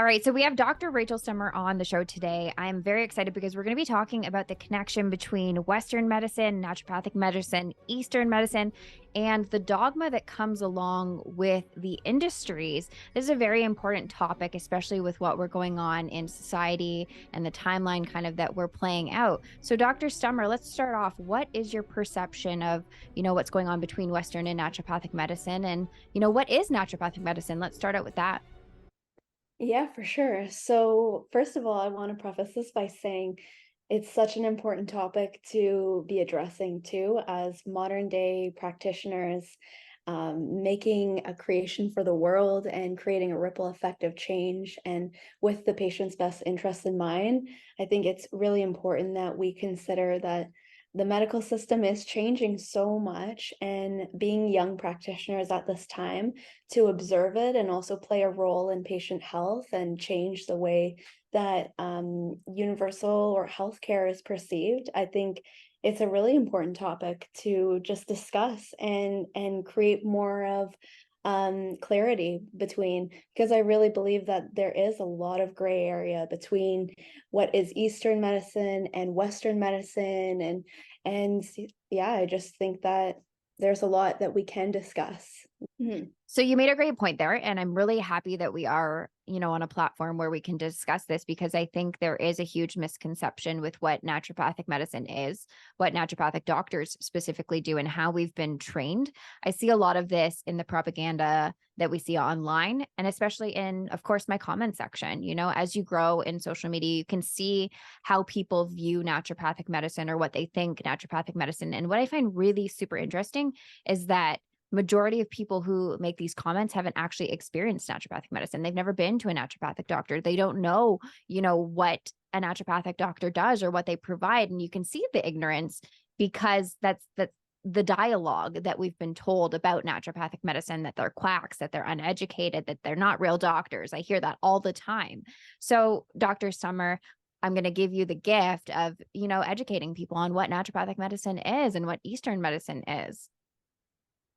All right, so we have Dr. Rachel Stummer on the show today. I'm very excited because we're going to be talking about the connection between Western medicine, naturopathic medicine, Eastern medicine, and the dogma that comes along with the industries. This is a very important topic, especially with what we're going on in society and the timeline kind of that we're playing out. So Dr. Stummer, let's start off. What is your perception of, what's going on between Western and naturopathic medicine? And, what is naturopathic medicine? Let's start out with that. Yeah, for sure. So, first of all, I want to preface this by saying it's such an important topic to be addressing too, as modern day practitioners, making a creation for the world and creating a ripple effect of change. And with the patient's best interests in mind, I think it's really important that we consider that the medical system is changing so much, and being young practitioners at this time to observe it and also play a role in patient health and change the way that universal or healthcare is perceived. I think it's a really important topic to just discuss and create more of clarity between, because I really believe that there is a lot of gray area between what is Eastern medicine and Western medicine, and yeah, I just think that there's a lot that we can discuss. Mhm. So you made a great point there, and I'm really happy that we are, on a platform where we can discuss this, because I think there is a huge misconception with what naturopathic medicine is, what naturopathic doctors specifically do, and how we've been trained. I see a lot of this in the propaganda that we see online, and especially in, of course, my comment section. As you grow in social media, you can see how people view naturopathic medicine or what they think naturopathic medicine. And what I find really super interesting is that majority of people who make these comments haven't actually experienced naturopathic medicine. They've never been to a naturopathic doctor. They don't know, what a naturopathic doctor does or what they provide. And you can see the ignorance, because that's the dialogue that we've been told about naturopathic medicine, that they're quacks, that they're uneducated, that they're not real doctors. I hear that all the time. So, Dr. Stummer, I'm going to give you the gift of, educating people on what naturopathic medicine is and what Eastern medicine is.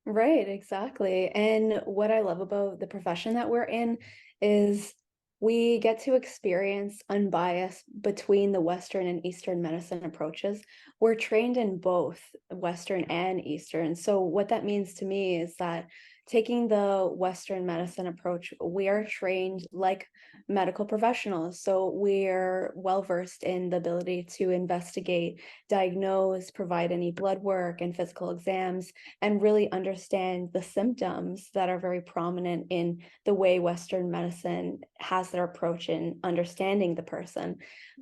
Right, exactly. And what I love about the profession that we're in is we get to experience unbiased between the Western and Eastern medicine approaches. We're trained in both Western and Eastern. So, what that means to me is that taking the Western medicine approach, we are trained like medical professionals. So, we're well versed in the ability to investigate, diagnose, provide any blood work and physical exams, and really understand the symptoms that are very prominent in the way Western medicine has their approach in understanding the person.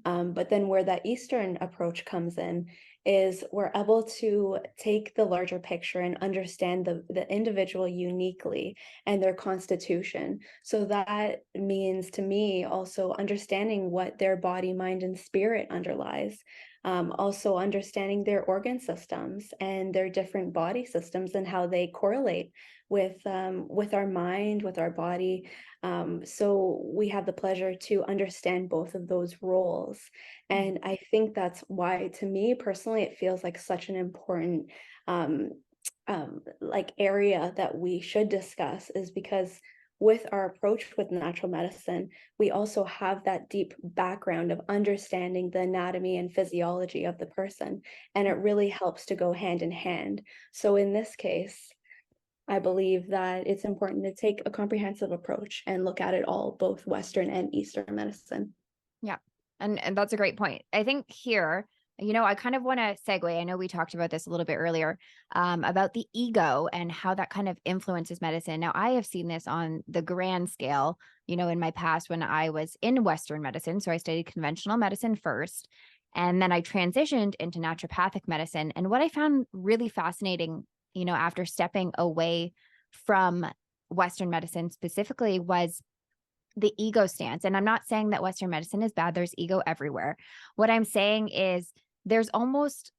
But then where that Eastern approach comes in is we're able to take the larger picture and understand the individual uniquely and their constitution. So that means to me also understanding what their body, mind, and spirit underlies. Also understanding their organ systems and their different body systems and how they correlate with our mind, with our body. So we have the pleasure to understand both of those roles. And I think that's why, to me personally, it feels like such an important like area that we should discuss, is because with our approach with natural medicine, we also have that deep background of understanding the anatomy and physiology of the person, and it really helps to go hand in hand. So in this case, I believe that it's important to take a comprehensive approach and look at it all, both Western and Eastern medicine. Yeah. And that's a great point. I think here, I kind of want to segue. I know we talked about this a little bit earlier, about the ego and how that kind of influences medicine. Now, I have seen this on the grand scale, in my past when I was in Western medicine. So I studied conventional medicine first, and then I transitioned into naturopathic medicine. And what I found really fascinating, after stepping away from Western medicine specifically, was the ego stance. And I'm not saying that Western medicine is bad. There's ego everywhere. What I'm saying is there's almost,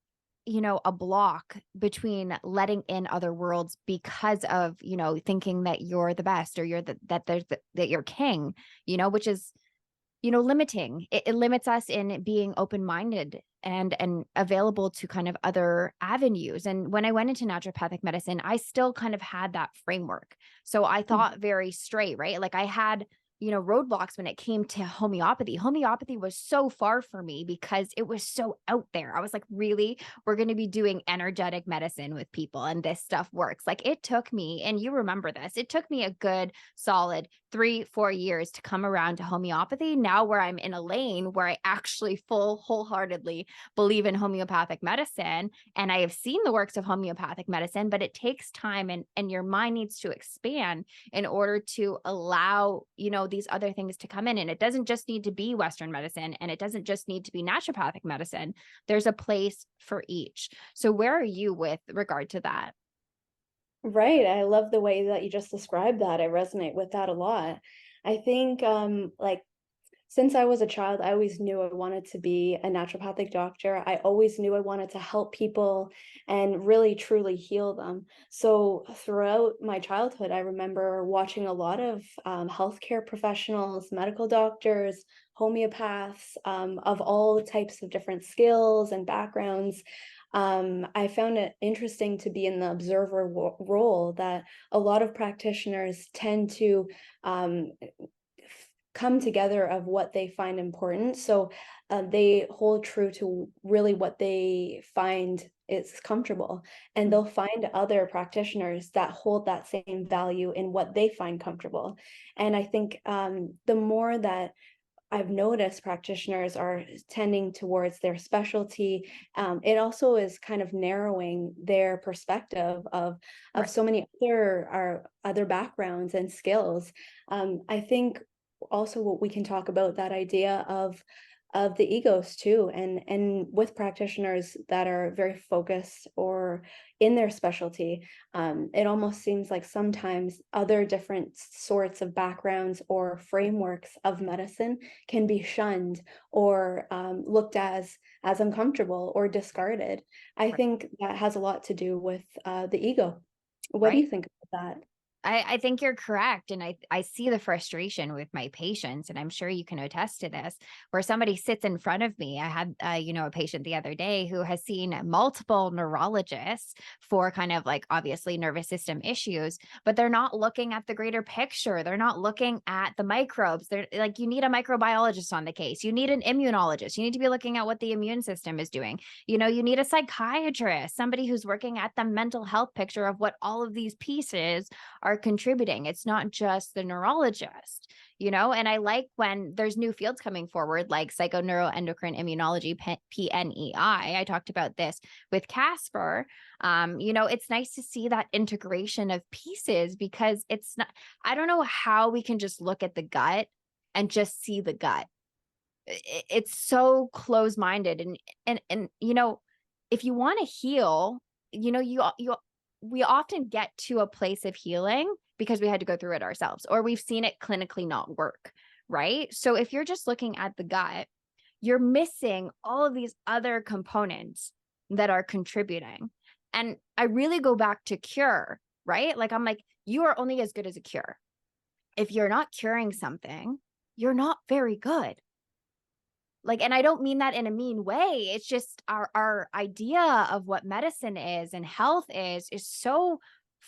a block between letting in other worlds because of, thinking that you're the best, or that you're king, which is, limiting. It limits us in being open-minded and available to kind of other avenues. And when I went into naturopathic medicine, I still kind of had that framework. So I thought very straight, right? Like I had roadblocks when it came to homeopathy. Homeopathy was so far for me because it was so out there. I was like, really? We're going to be doing energetic medicine with people and this stuff works. Like it took me, and you remember this, it took me a good solid 3-4 years to come around to homeopathy. Now where I'm in a lane where I actually wholeheartedly believe in homeopathic medicine, and I have seen the works of homeopathic medicine, but it takes time, and your mind needs to expand in order to allow, these other things to come in. And it doesn't just need to be Western medicine, and it doesn't just need to be naturopathic medicine. There's a place for each. So where are you with regard to that? Right. I love the way that you just described that. I resonate with that a lot. I think like since I was a child, I always knew I wanted to be a naturopathic doctor. I always knew I wanted to help people and really truly heal them. So throughout my childhood, I remember watching a lot of healthcare professionals, medical doctors, homeopaths, of all types of different skills and backgrounds. I found it interesting to be in the observer role, that a lot of practitioners tend to come together of what they find important. So they hold true to really what they find is comfortable. And they'll find other practitioners that hold that same value in what they find comfortable. And I think the more that I've noticed practitioners are tending towards their specialty, it also is kind of narrowing their perspective of Right. so many other backgrounds and skills. I think also what we can talk about that idea of the egos too, and with practitioners that are very focused or in their specialty, it almost seems like sometimes other different sorts of backgrounds or frameworks of medicine can be shunned or looked as uncomfortable or discarded. I Right. think that has a lot to do with the ego. What do Right. you think about that? I think you're correct. And I see the frustration with my patients, and I'm sure you can attest to this, where somebody sits in front of me. I had, a patient the other day who has seen multiple neurologists for kind of like obviously nervous system issues, but they're not looking at the greater picture. They're not looking at the microbes. They're like, you need a microbiologist on the case. You need an immunologist. You need to be looking at what the immune system is doing. You need a psychiatrist, somebody who's working at the mental health picture of what all of these pieces are contributing. It's not just the neurologist, and I like when there's new fields coming forward, like psychoneuroendocrine immunology, PNEI. I talked about this with Casper. It's nice to see that integration of pieces, because it's not, I don't know how we can just look at the gut and just see the gut. It's so close-minded. And if you want to heal, you we often get to a place of healing because we had to go through it ourselves, or we've seen it clinically not work, right? So if you're just looking at the gut, you're missing all of these other components that are contributing. And I really go back to cure, right? Like I'm like, you are only as good as a cure. If you're not curing something, you're not very good. Like, and I don't mean that in a mean way. It's just our idea of what medicine is and health is so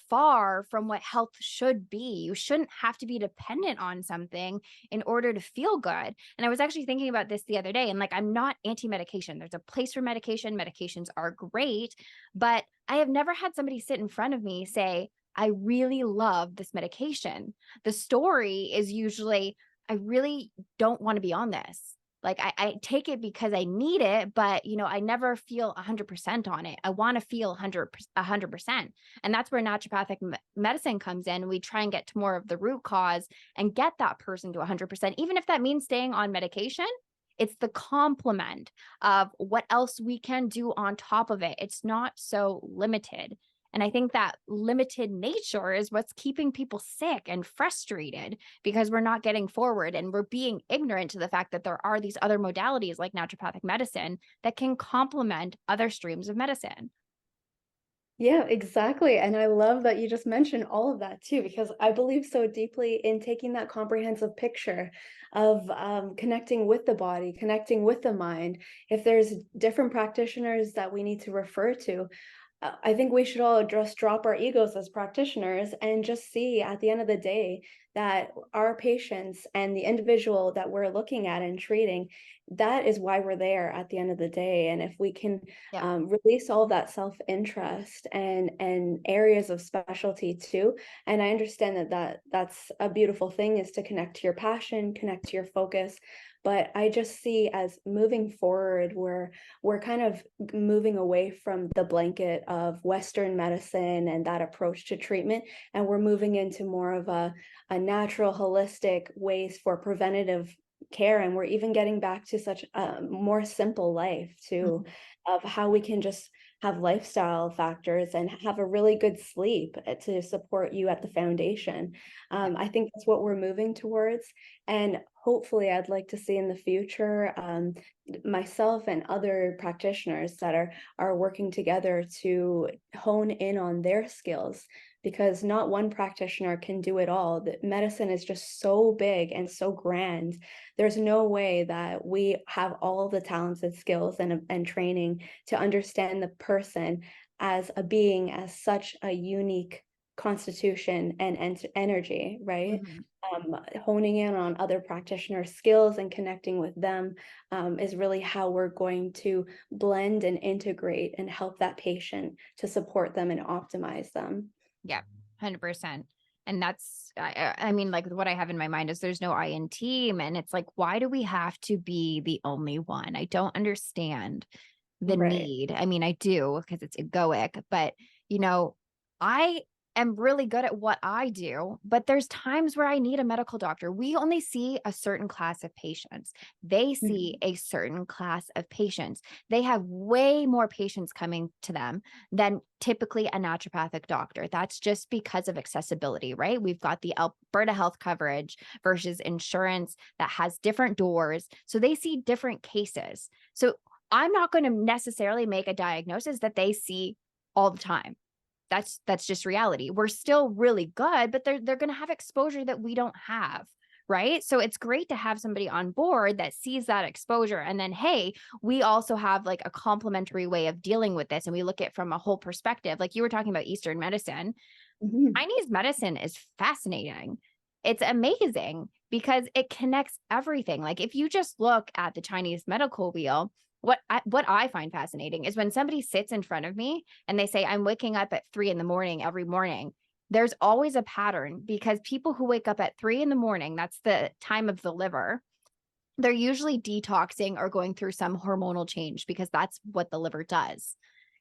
far from what health should be. You shouldn't have to be dependent on something in order to feel good. And I was actually thinking about this the other day, and like, I'm not anti-medication. There's a place for medication. Medications are great, but I have never had somebody sit in front of me say, I really love this medication. The story is usually, I really don't want to be on this. Like I take it because I need it, but I never feel 100% on it. I want to feel 100%. And that's where naturopathic medicine comes in. We try and get to more of the root cause and get that person to 100%. Even if that means staying on medication, it's the complement of what else we can do on top of it. It's not so limited. And I think that limited nature is what's keeping people sick and frustrated, because we're not getting forward and we're being ignorant to the fact that there are these other modalities like naturopathic medicine that can complement other streams of medicine. Yeah, exactly. And I love that you just mentioned all of that too, because I believe so deeply in taking that comprehensive picture of connecting with the body, connecting with the mind. If there's different practitioners that we need to refer to, I think we should all just drop our egos as practitioners and just see at the end of the day that our patients and the individual that we're looking at and treating, that is why we're there at the end of the day. And if we can Yeah. release all of that self-interest and areas of specialty too, and I understand that's a beautiful thing, is to connect to your passion, connect to your focus. But I just see as moving forward, we're kind of moving away from the blanket of Western medicine and that approach to treatment, and we're moving into more of a natural, holistic ways for preventative care. And we're even getting back to such a more simple life too, Mhm. of how we can just have lifestyle factors and have a really good sleep to support you at the foundation. Yeah. I think that's what we're moving towards. And hopefully, I'd like to see in the future myself and other practitioners that are working together to hone in on their skills, because not one practitioner can do it all. The medicine is just so big and so grand. There's no way that we have all the talents and skills and training to understand the person as a being, as such a unique constitution and energy, right? Mhm. Honing in on other practitioner skills and connecting with them is really how we're going to blend and integrate and help that patient to support them and optimize them. Yeah, 100%. And that's, I mean, like what I have in my mind is there's no I in team. And it's like, why do we have to be the only one? I don't understand the Right. need. I mean, I do because it's egoic, but you know, I am really good at what I do, but there's times where I need a medical doctor. We only see a certain class of patients. They see Mhm. a certain class of patients. They have way more patients coming to them than typically a naturopathic doctor. That's just because of accessibility, right? We've got the Alberta health coverage versus insurance that has different doors. So they see different cases. So I'm not going to necessarily make a diagnosis that they see all the time. That's just reality. We're still really good, but they're going to have exposure that we don't have, right? So it's great to have somebody on board that sees that exposure and then hey, we also have like a complementary way of dealing with this and we look at it from a whole perspective. Like you were talking about Eastern medicine. Mhm. Chinese medicine is fascinating. It's amazing because it connects everything. Like if you just look at the Chinese medical wheel, what I find fascinating is when somebody sits in front of me and they say, I'm waking up at 3 in the morning every morning. There's always a pattern because people who wake up at 3 in the morning, that's the time of the liver, they're usually detoxing or going through some hormonal change because that's what the liver does.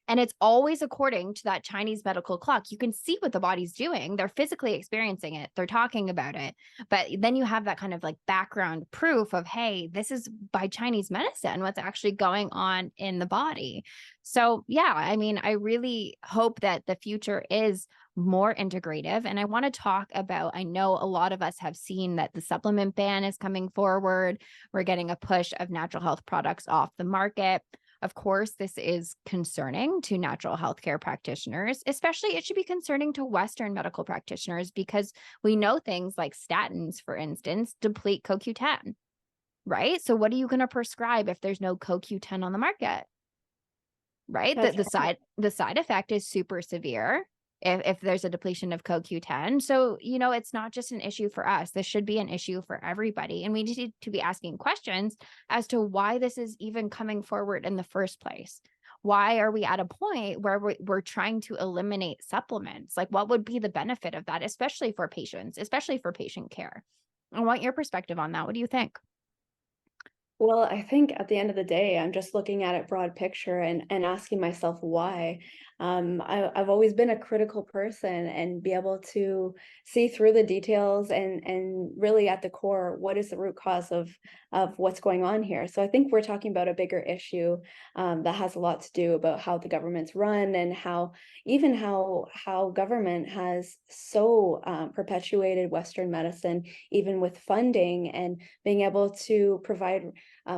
And it's always according to that Chinese medical clock. You can see what the body's doing. They're physically experiencing it. They're talking about it. But then you have that kind of like background proof of, hey, this is by Chinese medicine, what's actually going on in the body. So, yeah, I mean, I really hope that the future is more integrative. And I want to talk about, I know a lot of us have seen that the supplement ban is coming forward. We're getting a push of natural health products off the market. Of course, this is concerning to natural healthcare practitioners, especially it should be concerning to Western medical practitioners because we know things like statins, for instance, deplete CoQ10, right? So what are you going to prescribe if there's no CoQ10 on the market? Right? That's The side effect is super severe if there's a depletion of CoQ10. So, you know, it's not just an issue for us. This should be an issue for everybody. And we need to be asking questions as to why this is even coming forward in the first place. Why are we at a point where we're trying to eliminate supplements? Like, what would be the benefit of that, especially for patients, especially for patient care? I want your perspective on that. What do you think? Well, I think at the end of the day, I'm just looking at it broad picture and asking myself why. I've always been a critical person and be able to see through the details and really at the core, what is the root cause of what's going on here? So I think we're talking about a bigger issue that has a lot to do about how the government's run and how even how government has so perpetuated Western medicine, even with funding and being able to provide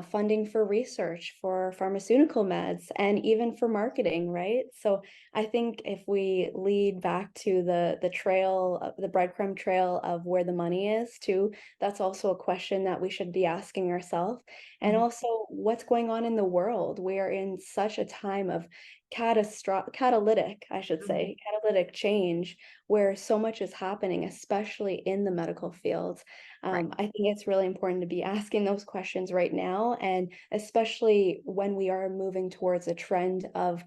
funding for research, for pharmaceutical meds, and even for marketing, right? So I think if we lead back to the trail, the breadcrumb trail of where the money is too, that's also a question that we should be asking ourselves. And Mhm. also, what's going on in the world? We are in such a time of catalytic, I should Mhm. say, catalytic change, where so much is happening, especially in the medical field. Right. I think it's really important to be asking those questions right now, and especially when we are moving towards a trend of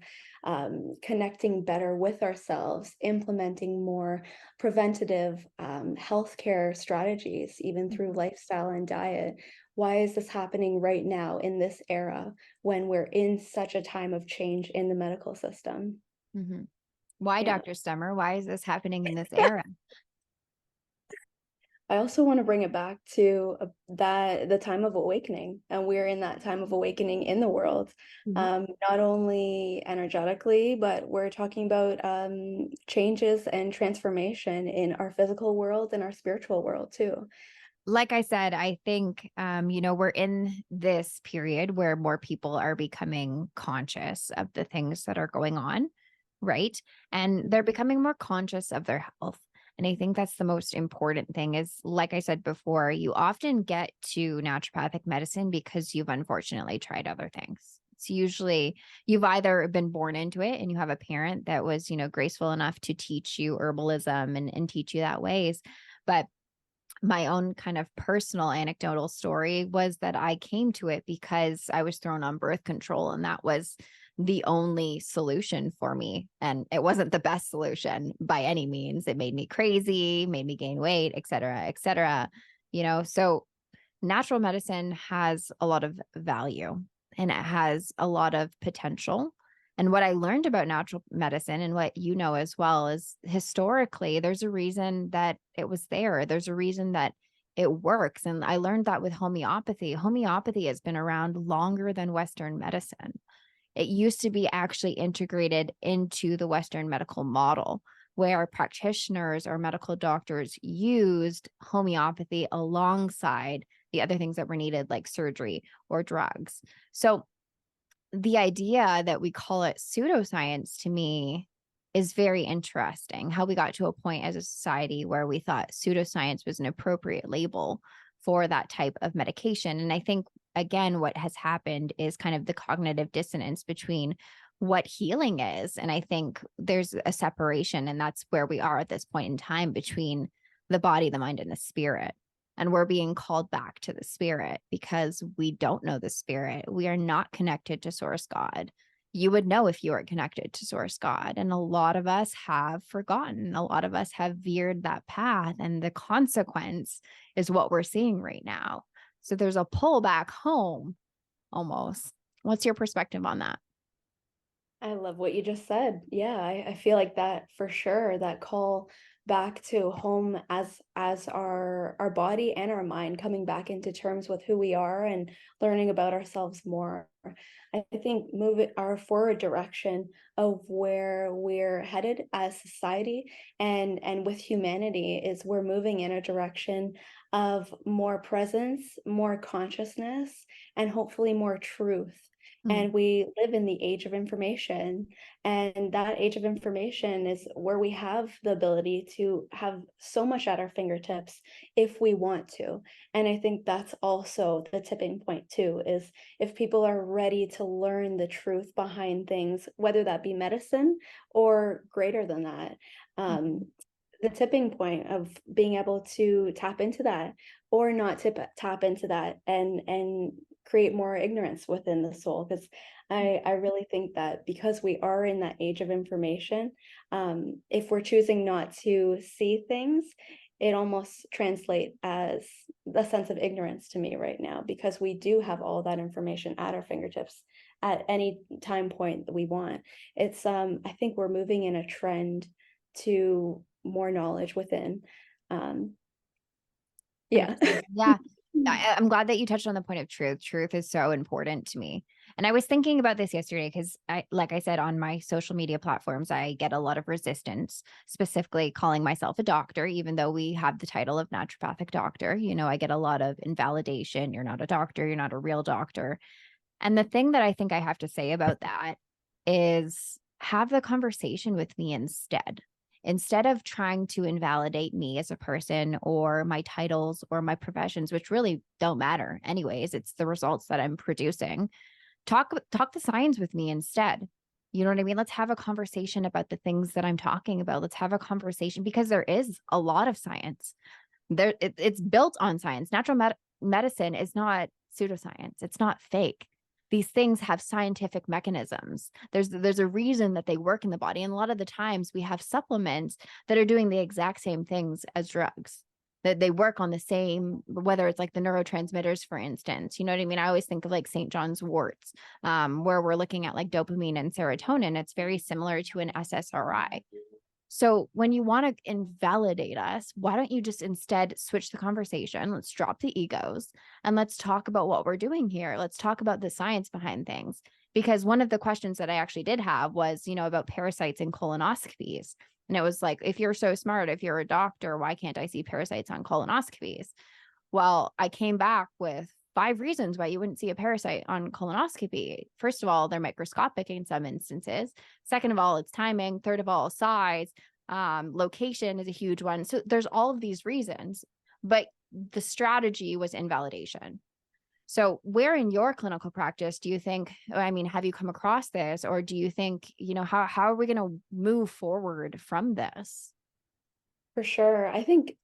connecting better with ourselves, implementing more preventative healthcare strategies, even through Mhm. lifestyle and diet. Why is this happening right now in this era when we're in such a time of change in the medical system? Mhm. Why, Yeah. Dr. Stummer? Why is this happening in this era? I also want to bring it back to that the time of awakening, and we're in that time of awakening in the world, Mhm. not only energetically, but we're talking about changes and transformation in our physical world and our spiritual world too. Like I said, I think, we're in this period where more people are becoming conscious of the things that are going on, right? And they're becoming more conscious of their health. And I think that's the most important thing is, like I said before, you often get to naturopathic medicine because you've unfortunately tried other things. It's usually you've either been born into it and you have a parent that was, graceful enough to teach you herbalism and teach you that ways. But my own kind of personal anecdotal story was that I came to it because I was thrown on birth control, and that was the only solution for me. And it wasn't the best solution by any means. It made me crazy, made me gain weight, et cetera, et cetera. So natural medicine has a lot of value and it has a lot of potential. And what I learned about natural medicine and what you know as well is historically, there's a reason that it was there. There's a reason that it works. And I learned that with homeopathy. Homeopathy has been around longer than Western medicine. It used to be actually integrated into the Western medical model, where practitioners or medical doctors used homeopathy alongside the other things that were needed, like surgery or drugs. So the idea that we call it pseudoscience to me is very interesting. How we got to a point as a society where we thought pseudoscience was an appropriate label for that type of medication. And I think, again, what has happened is kind of the cognitive dissonance between what healing is. And I think there's a separation, and that's where we are at this point in time between the body, the mind, and the spirit. And we're being called back to the spirit because we don't know the spirit. We are not connected to source God. You would know if you were connected to source God. And a lot of us have forgotten. A lot of us have veered that path. And the consequence is what we're seeing right now. So there's a pull back home almost. What's your perspective on that? I love what you just said. Yeah, I feel like that for sure, that call back to home as our body and our mind coming back into terms with who we are and learning about ourselves more. I think moving our forward direction of where we're headed as society and with humanity is we're moving in a direction of more presence, more consciousness, and hopefully more truth. Mm. And we live in the age of information. And that age of information is where we have the ability to have so much at our fingertips if we want to. And I think that's also the tipping point, too, is if people are ready to learn the truth behind things, whether that be medicine or greater than that. Mhm. The tipping point of being able to tap into that or not tap into that and create more ignorance within the soul, because I really think that because we are in that age of information, if we're choosing not to see things, it almost translate as a sense of ignorance to me right now, because we do have all that information at our fingertips at any time point that we want. It's I think we're moving in a trend to more knowledge within. Um, yeah. Understood. Yeah. I'm glad that you touched on the point of truth. Truth is so important to me. And I was thinking about this yesterday because like I said, on my social media platforms, I get a lot of resistance, specifically calling myself a doctor, even though we have the title of naturopathic doctor. I get a lot of invalidation. You're not a doctor. You're not a real doctor. And the thing that I think I have to say about that is have the conversation with me instead. Instead of trying to invalidate me as a person or my titles or my professions, which really don't matter anyways, it's the results that I'm producing. Talk the science with me instead. You know what I mean? Let's have a conversation about the things that I'm talking about. Let's have a conversation because there is a lot of science. It's built on science. Natural medicine is not pseudoscience. It's not fake. These things have scientific mechanisms. There's a reason that they work in the body. And a lot of the times we have supplements that are doing the exact same things as drugs, that they work on the same, whether it's like the neurotransmitters, for instance. You know what I mean? I always think of like St. John's warts, where we're looking at like dopamine and serotonin. It's very similar to an SSRI. So when you want to invalidate us, why don't you just instead switch the conversation? Let's drop the egos and let's talk about what we're doing here. Let's talk about the science behind things. Because one of the questions that I actually did have was, about parasites and colonoscopies. And it was like, if you're so smart, if you're a doctor, why can't I see parasites on colonoscopies? Well, I came back with 5 reasons why you wouldn't see a parasite on colonoscopy. First of all, they're microscopic in some instances. Second of all, it's timing. Third of all, size. Location is a huge one. So there's all of these reasons, but the strategy was invalidation. So where in your clinical practice do you think, have you come across this, or do you think, how are we going to move forward from this? For sure. I think,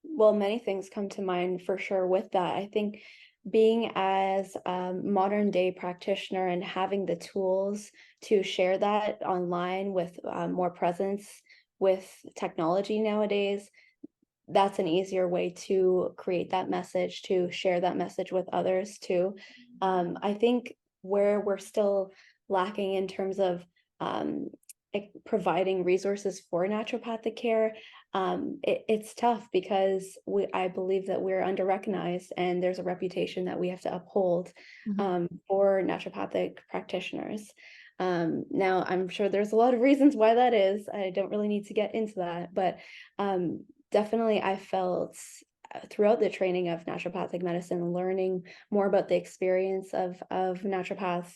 well, many things come to mind for sure with that. I think being as a modern day practitioner and having the tools to share that online with more presence with technology nowadays, that's an easier way to create that message, to share that message with others too. I think where we're still lacking in terms of providing resources for naturopathic care, it's tough because I believe that we're under-recognized and there's a reputation that we have to uphold for naturopathic practitioners. Now, I'm sure there's a lot of reasons why that is. I don't really need to get into that, but definitely I felt throughout the training of naturopathic medicine, learning more about the experience of naturopaths,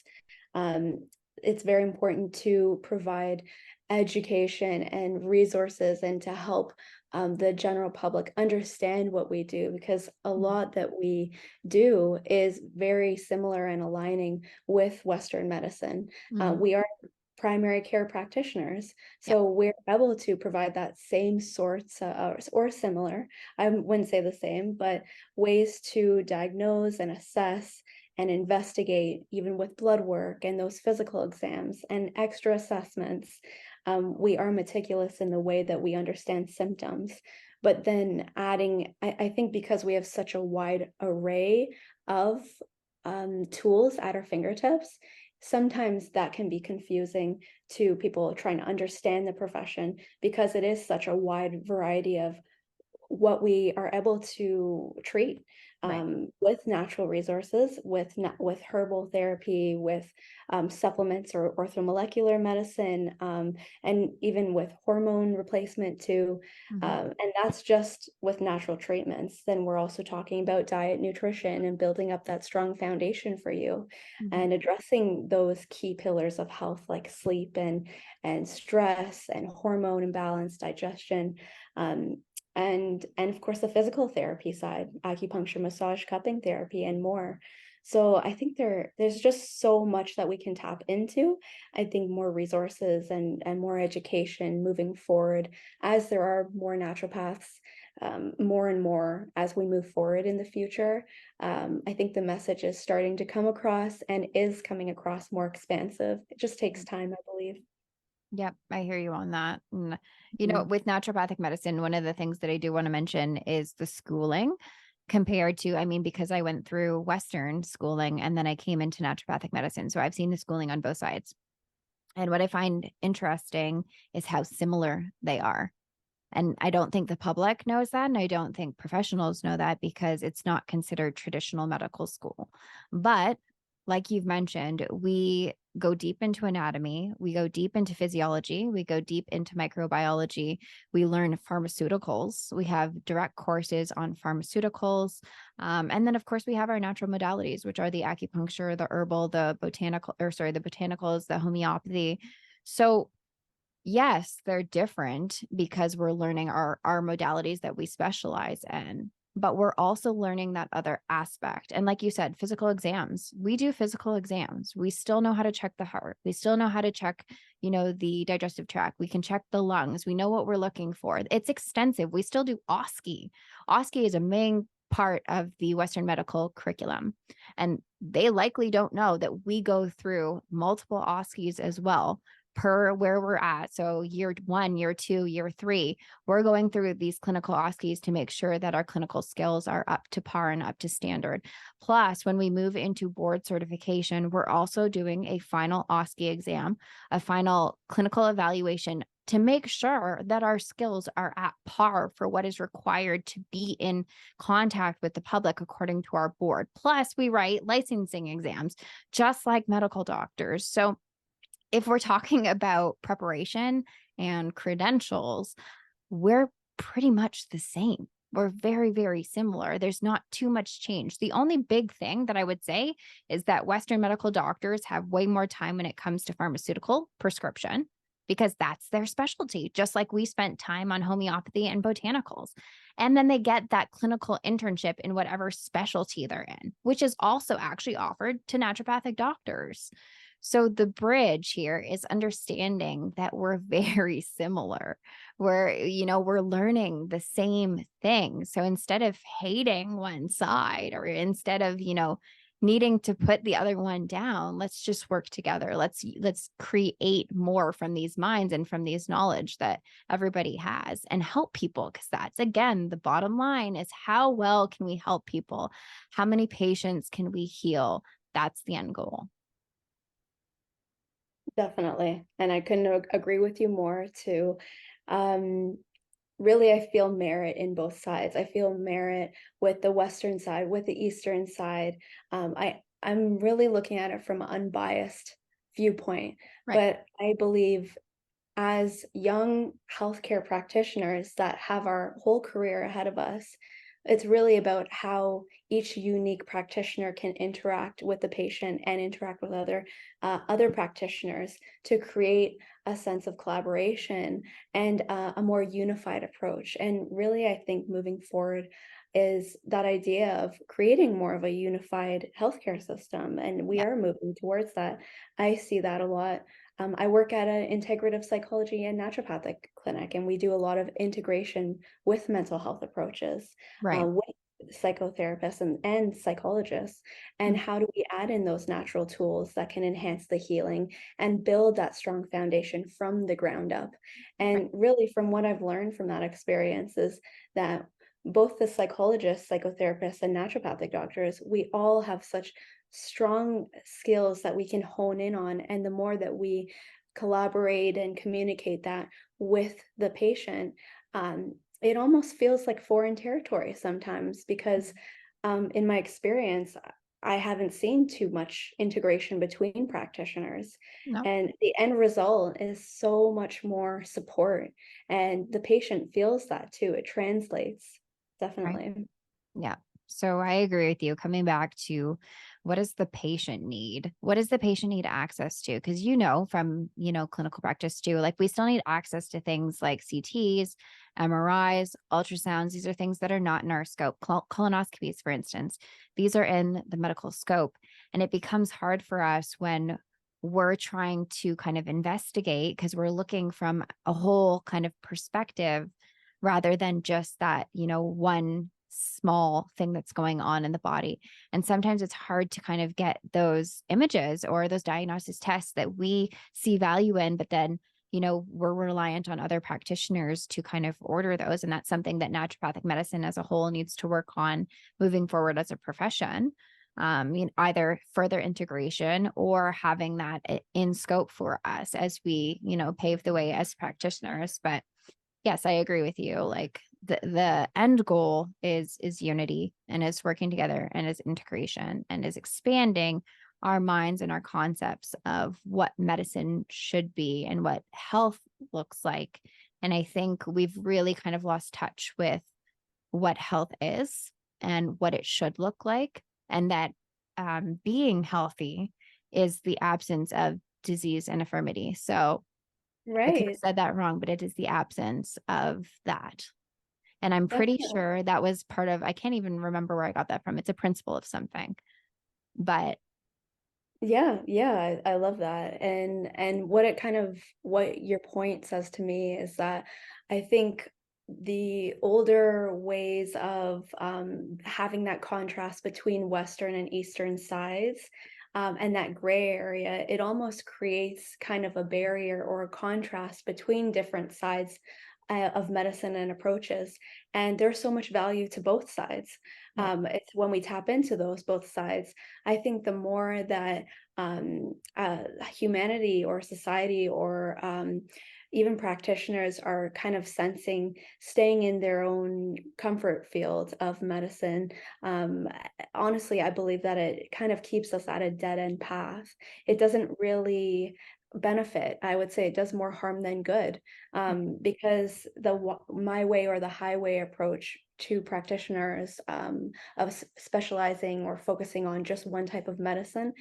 it's very important to provide education and resources and to help the general public understand what we do, because a lot that we do is very similar and aligning with Western medicine. We are primary care practitioners, so we're able to provide that same sorts or similar, I wouldn't say the same, but ways to diagnose and assess and investigate, even with blood work and those physical exams and extra assessments. We are meticulous in the way that we understand symptoms, but then adding, I think because we have such a wide array of tools at our fingertips, sometimes that can be confusing to people trying to understand the profession, because it is such a wide variety of what we are able to treat with natural resources, with herbal therapy, with supplements or orthomolecular medicine, and even with hormone replacement too. And that's just with natural treatments. Then we're also talking about diet, nutrition, and building up that strong foundation for you, and addressing those key pillars of health like sleep and stress and hormone imbalance, digestion. And of course the physical therapy side, acupuncture, massage, cupping therapy, and more. So I think there's just so much that we can tap into. I think more resources and more education moving forward, as there are more naturopaths, more and more as we move forward in the future. I think the message is starting to come across and is coming across more expansive. It just takes time, I believe. Yep, I hear you on that. And, with naturopathic medicine, one of the things that I do want to mention is the schooling compared to, because I went through Western schooling and then I came into naturopathic medicine. So I've seen the schooling on both sides. And what I find interesting is how similar they are. And I don't think the public knows that. And I don't think professionals know that because it's not considered traditional medical school. But like you've mentioned, we go deep into anatomy, we go deep into physiology, we go deep into microbiology, we learn pharmaceuticals, we have direct courses on pharmaceuticals. And then, of course, we have our natural modalities, which are the acupuncture, the herbal, the botanicals, the homeopathy. So yes, they're different because we're learning our modalities that we specialize in, but we're also learning that other aspect. And like you said, physical exams, we do physical exams. We still know how to check the heart. We still know how to check, the digestive tract. We can check the lungs. We know what we're looking for. It's extensive. We still do OSCE. OSCE is a main part of the Western medical curriculum. And they likely don't know that we go through multiple OSCEs as well per where we're at. So year 1, year 2, year 3, we're going through these clinical OSCEs to make sure that our clinical skills are up to par and up to standard. Plus, when we move into board certification, we're also doing a final OSCE exam, a final clinical evaluation to make sure that our skills are at par for what is required to be in contact with the public according to our board. Plus, we write licensing exams, just like medical doctors. So if we're talking about preparation and credentials, we're pretty much the same. We're very, very similar. There's not too much change. The only big thing that I would say is that Western medical doctors have way more time when it comes to pharmaceutical prescription because that's their specialty, just like we spent time on homeopathy and botanicals. And then they get that clinical internship in whatever specialty they're in, which is also actually offered to naturopathic doctors. So the bridge here is understanding that we're very similar. We're learning the same thing. So instead of hating one side or instead of, needing to put the other one down, let's just work together. Let's create more from these minds and from these knowledge that everybody has and help people. Because that's, again, the bottom line is how well can we help people? How many patients can we heal? That's the end goal. Definitely. And I couldn't agree with you more too. Really, I feel merit in both sides. I feel merit with the Western side, with the Eastern side. I'm really looking at it from an unbiased viewpoint, Right. but I believe as young healthcare practitioners that have our whole career ahead of us, it's really about how each unique practitioner can interact with the patient and interact with other practitioners to create a sense of collaboration and a more unified approach. And really, I think moving forward is that idea of creating more of a unified healthcare system, and we Yeah. are moving towards that. I see that a lot. I work at an integrative psychology and naturopathic clinic, and we do a lot of integration with mental health approaches, Right. with psychotherapists and psychologists. And Mm. how do we add in those natural tools that can enhance the healing and build that strong foundation from the ground up? Right. And really, from what I've learned from that experience, is that both the psychologists, psychotherapists, and naturopathic doctors, we all have such strong skills that we can hone in on. And the more that we collaborate and communicate that with the patient, it almost feels like foreign territory sometimes because in my experience, I haven't seen too much integration between practitioners. No. And the end result is so much more support. And the patient feels that too. It translates, Right. definitely. Yeah. So I agree with you. Coming back to what does the patient need? What does the patient need access to? Because from clinical practice too, like we still need access to things like CTs, MRIs, ultrasounds. These are things that are not in our scope. Colonoscopies, for instance, these are in the medical scope, and it becomes hard for us when we're trying to kind of investigate because we're looking from a whole kind of perspective rather than just that, one small thing that's going on in the body. And sometimes it's hard to kind of get those images or those diagnosis tests that we see value in, but then, we're reliant on other practitioners to kind of order those. And that's something that naturopathic medicine as a whole needs to work on moving forward as a profession. Either further integration or having that in scope for us as we, pave the way as practitioners. But Yes, I agree with you. Like the end goal is unity, and is working together, and is integration, and is expanding our minds and our concepts of what medicine should be and what health looks like. And I think we've really kind of lost touch with what health is and what it should look like, and that being healthy is the absence of disease and infirmity. So I could have Right. said that wrong, but it is the absence of that. And I'm pretty Definitely. sure that was part of, I can't even remember where I got that from. It's a principle of something, but Yeah, yeah, I love that. And what it kind of what your point says to me is that I think the older ways of having that contrast between Western and Eastern sides, and that gray area, it almost creates kind of a barrier or a contrast between different sides of medicine and approaches. And there's so much value to both sides. yeah, It's when we tap into those both sides, I think the more that humanity or society or even practitioners are kind of sensing staying in their own comfort field of medicine. Honestly, I believe that it kind of keeps us at a dead end path. It doesn't really benefit. I would say it does more harm than good, because my way or the highway approach to practitioners, of specializing or focusing on just one type of medicine.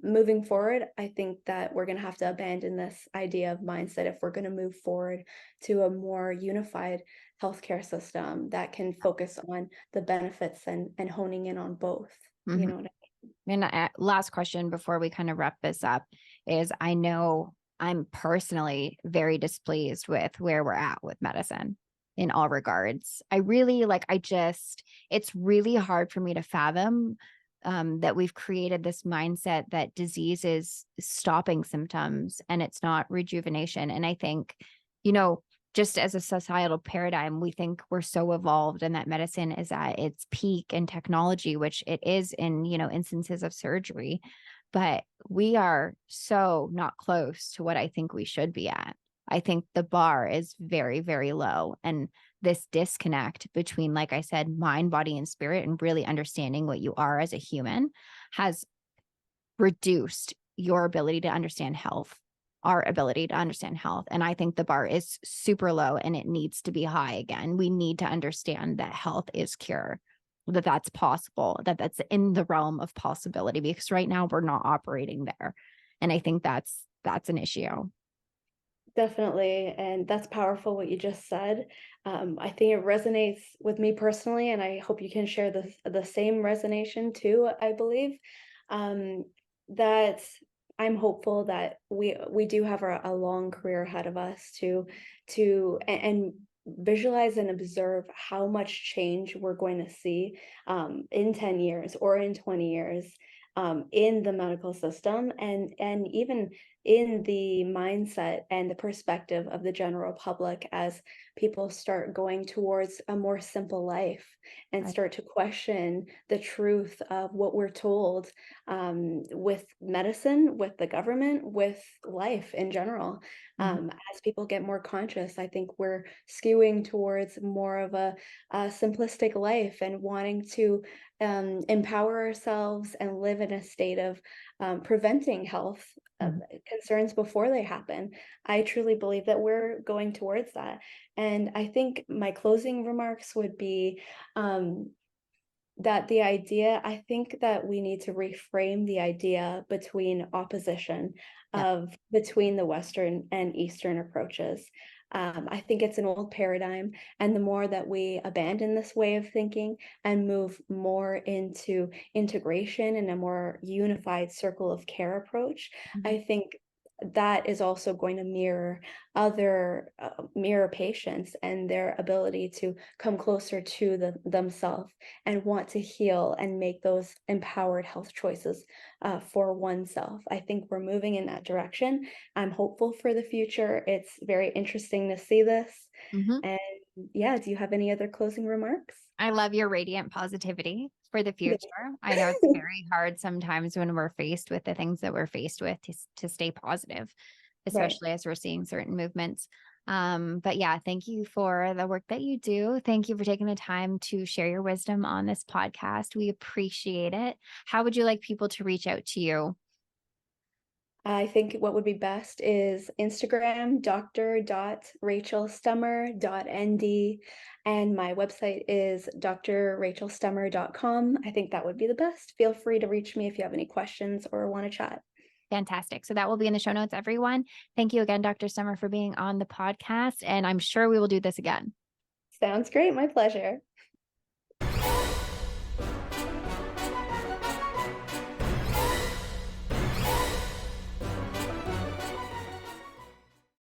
Moving forward, I think that we're going to have to abandon this idea of mindset if we're going to move forward to a more unified healthcare system that can focus on the benefits and honing in on both. You mhm. know what And last question before we kind of wrap this up is, I know I'm personally very displeased with where we're at with medicine in all regards. I really like, it's really hard for me to fathom that we've created this mindset that disease is stopping symptoms and it's not rejuvenation. And I think, you know, just as a societal paradigm, we think we're so evolved and that medicine is at its peak in technology, which it is in, instances of surgery. But we are so not close to what I think we should be at. I think the bar is very, very low. And this disconnect between, like I said, mind, body, and spirit, and really understanding what you are as a human has reduced your ability to understand health, our ability to understand health. And I think the bar is super low and it needs to be high again. We need to understand that health is cure, that that's possible, that that's in the realm of possibility, because right now we're not operating there. And I think that's an issue. Definitely, and that's powerful what you just said. I think it resonates with me personally, and I hope you can share the same resonation too. I believe um, that I'm hopeful that we do have a long career ahead of us and visualize and observe how much change we're going to see in 10 years or in 20 years, in the medical system, and even in the mindset and the perspective of the general public as people start going towards a more simple life and I, start to question the truth of what we're told, with medicine, with the government, with life in general. mhm, As people get more conscious, I think we're skewing towards more of a simplistic life and wanting to empower ourselves and live in a state of preventing health mhm. concerns before they happen. I truly believe that we're going towards that. And I think my closing remarks would be, that I think that we need to reframe the idea between opposition Yeah. of between the Western and Eastern approaches. I think it's an old paradigm, and the more that we abandon this way of thinking and move more into integration and a more unified circle of care approach, Mhm. I think that is also going to mirror patients and their ability to come closer to themselves and want to heal and make those empowered health choices, for oneself. I think we're moving in that direction. I'm hopeful for the future. It's very interesting to see this. Mhm. And yeah, do you have any other closing remarks? I love your radiant positivity for the Yeah. future. I know it's very hard sometimes when we're faced with the things that we're faced with to stay positive, Right. especially as we're seeing certain movements. But yeah, thank you for the work that you do. Thank you for taking the time to share your wisdom on this podcast. We appreciate it. How would you like people to reach out to you? I think what would be best is Instagram, dr.rachelstummer.nd, and my website is drrachelstummer.com. I think that would be the best. Feel free to reach me if you have any questions or want to chat. Fantastic. So that will be in the show notes, everyone. Thank you again, Dr. Stummer, for being on the podcast. And I'm sure we will do this again. Sounds great. My pleasure.